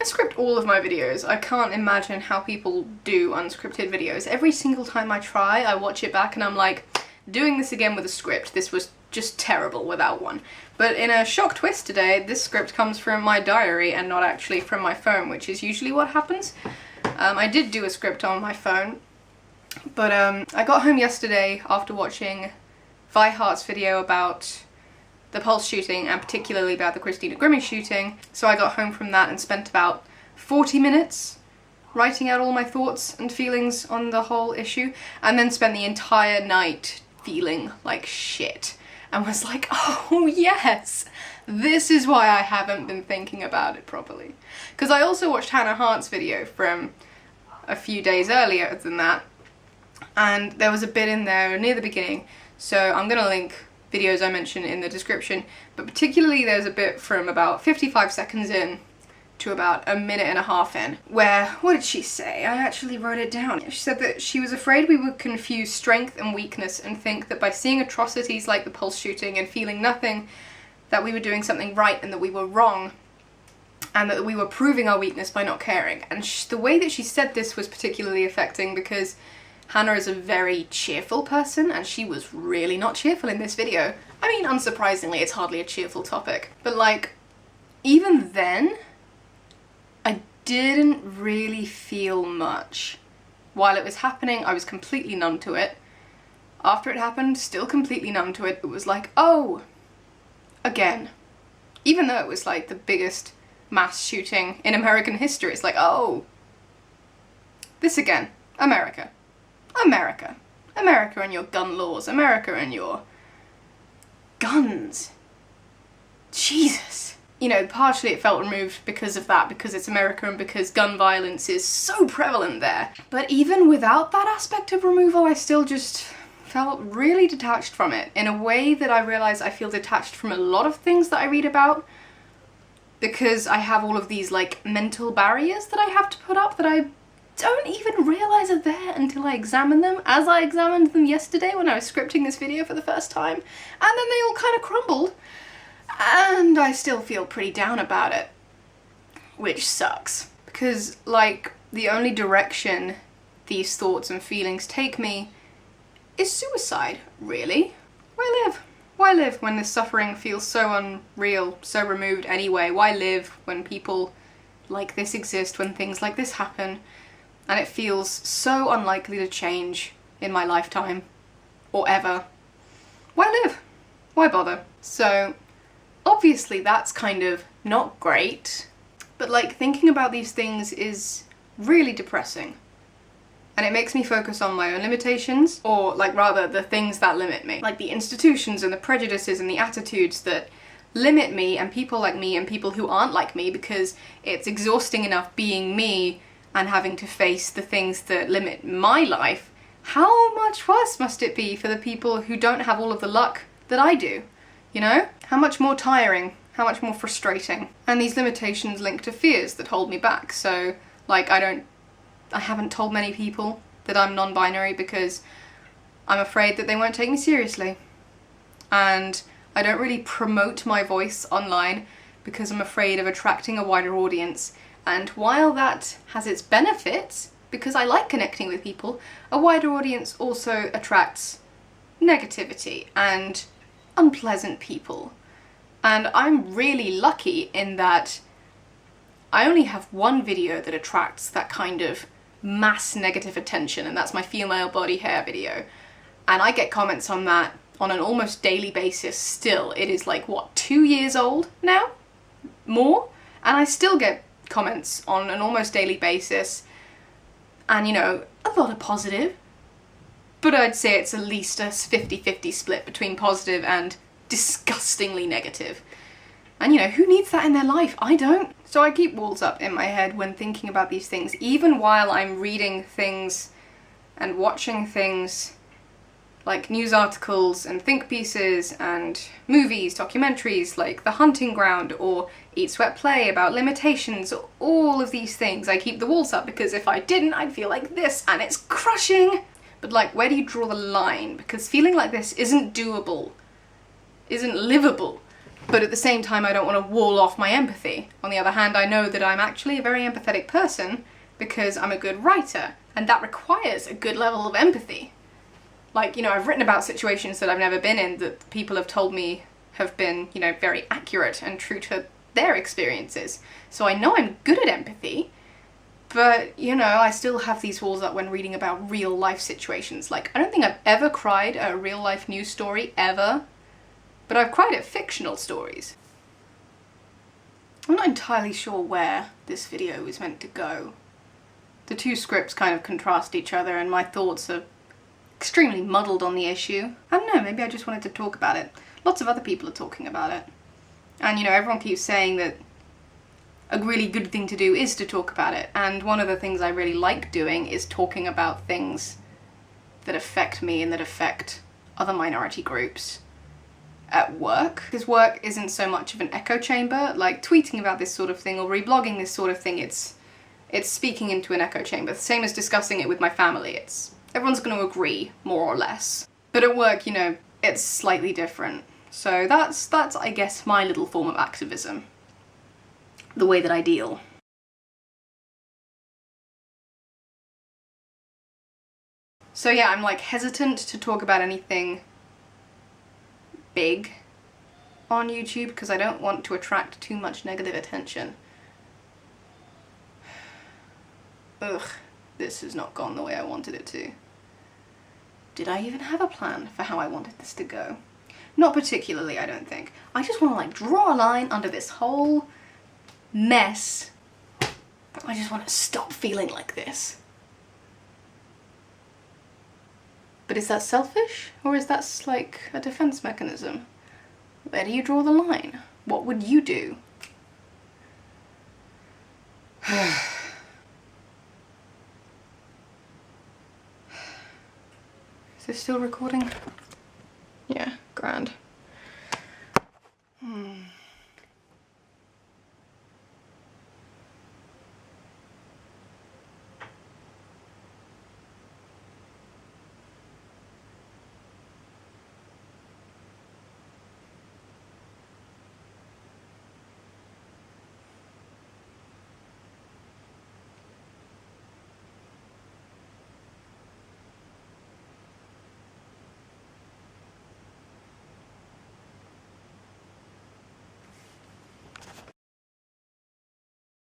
I script all of my videos. I can't imagine how people do unscripted videos. Every single time I try, I watch it back and I'm like, doing this again with a script. This was just terrible without one. But in a shock twist today, this script comes from my diary and not actually from my phone, which is usually what happens. I did do a script on my phone, but I got home yesterday after watching Vi Hart's video about the Pulse shooting and particularly about the Christina Grimmie shooting. So I got home from that and spent about 40 minutes writing out all my thoughts and feelings on the whole issue, and then spent the entire night feeling like shit and was like, oh yes, this is why I haven't been thinking about it properly. Because I also watched Hannah Hart's video from a few days earlier than that, and there was a bit in there near the beginning, so I'm gonna link videos I mentioned in the description, but particularly there's a bit from about 55 seconds in to about a minute and a half in, where, what did she say? I actually wrote it down. She said that she was afraid we would confuse strength and weakness and think that by seeing atrocities like the Pulse shooting and feeling nothing, that we were doing something right and that we were wrong, and that we were proving our weakness by not caring. And the way that she said this was particularly affecting because Hannah is a very cheerful person, and she was really not cheerful in this video. I mean, unsurprisingly, it's hardly a cheerful topic. But like, even then, I didn't really feel much. While it was happening, I was completely numb to it. After it happened, still completely numb to it. It was like, oh, again. Even though it was like the biggest mass shooting in American history, it's like, oh, this again. America. America. America and your gun laws. America and your guns. Jesus. You know, partially it felt removed because of that, because it's America and because gun violence is so prevalent there. But even without that aspect of removal, I still just felt really detached from it, in a way that I realise I feel detached from a lot of things that I read about, because I have all of these like mental barriers that I have to put up that I don't even realise are there until I examine them, as I examined them yesterday when I was scripting this video for the first time, and then they all kind of crumbled, and I still feel pretty down about it, which sucks, because like the only direction these thoughts and feelings take me is suicide, really. Why live? Why live when this suffering feels so unreal, so removed anyway? Why live when people like this exist, when things like this happen, and it feels so unlikely to change in my lifetime, or ever? Why live? Why bother? So, obviously that's kind of not great, but like thinking about these things is really depressing. And it makes me focus on my own limitations, or like rather the things that limit me. Like the institutions and the prejudices and the attitudes that limit me and people like me and people who aren't like me, because it's exhausting enough being me and having to face the things that limit my life. How much worse must it be for the people who don't have all of the luck that I do? You know? How much more tiring, how much more frustrating. And these limitations link to fears that hold me back. So like I haven't told many people that I'm non-binary because I'm afraid that they won't take me seriously. And I don't really promote my voice online because I'm afraid of attracting a wider audience. And while that has its benefits, because I like connecting with people, a wider audience also attracts negativity and unpleasant people. And I'm really lucky in that I only have one video that attracts that kind of mass negative attention, and that's my female body hair video. And I get comments on that on an almost daily basis still. It is like, what, 2 years old now? More? And I still get comments on an almost daily basis, and you know, a lot of positive, but I'd say it's at least a 50-50 split between positive and disgustingly negative. And you know, who needs that in their life? I don't. So I keep walls up in my head when thinking about these things, even while I'm reading things and watching things like news articles and think pieces and movies, documentaries like The Hunting Ground or Eat, Sweat, Play about limitations, all of these things. I keep the walls up because if I didn't, I'd feel like this, and it's crushing. But like, where do you draw the line? Because feeling like this isn't doable, isn't livable But at the same time, I don't want to wall off my empathy. On the other hand, I know that I'm actually a very empathetic person because I'm a good writer, and that requires a good level of empathy. Like, you know, I've written about situations that I've never been in that people have told me have been, you know, very accurate and true to their experiences. So I know I'm good at empathy, but, you know, I still have these walls up when reading about real life situations. Like, I don't think I've ever cried at a real life news story, ever. But I've cried at fictional stories. I'm not entirely sure where this video is meant to go. The two scripts kind of contrast each other, and my thoughts are extremely muddled on the issue. I don't know, maybe I just wanted to talk about it. Lots of other people are talking about it. And, you know, everyone keeps saying that a really good thing to do is to talk about it. And one of the things I really like doing is talking about things that affect me and that affect other minority groups at work. Because work isn't so much of an echo chamber. Like, tweeting about this sort of thing or reblogging this sort of thing, it's speaking into an echo chamber. The same as discussing it with my family. Everyone's going to agree, more or less. But at work, you know, it's slightly different. So that's I guess, my little form of activism. The way that I deal. So yeah, I'm like hesitant to talk about anything big on YouTube because I don't want to attract too much negative attention. Ugh, this has not gone the way I wanted it to. Did I even have a plan for how I wanted this to go? Not particularly, I don't think. I just want to like draw a line under this whole mess. I just want to stop feeling like this. But is that selfish? Or is that like a defense mechanism? Where do you draw the line? What would you do? Is this still recording? Yeah, grand.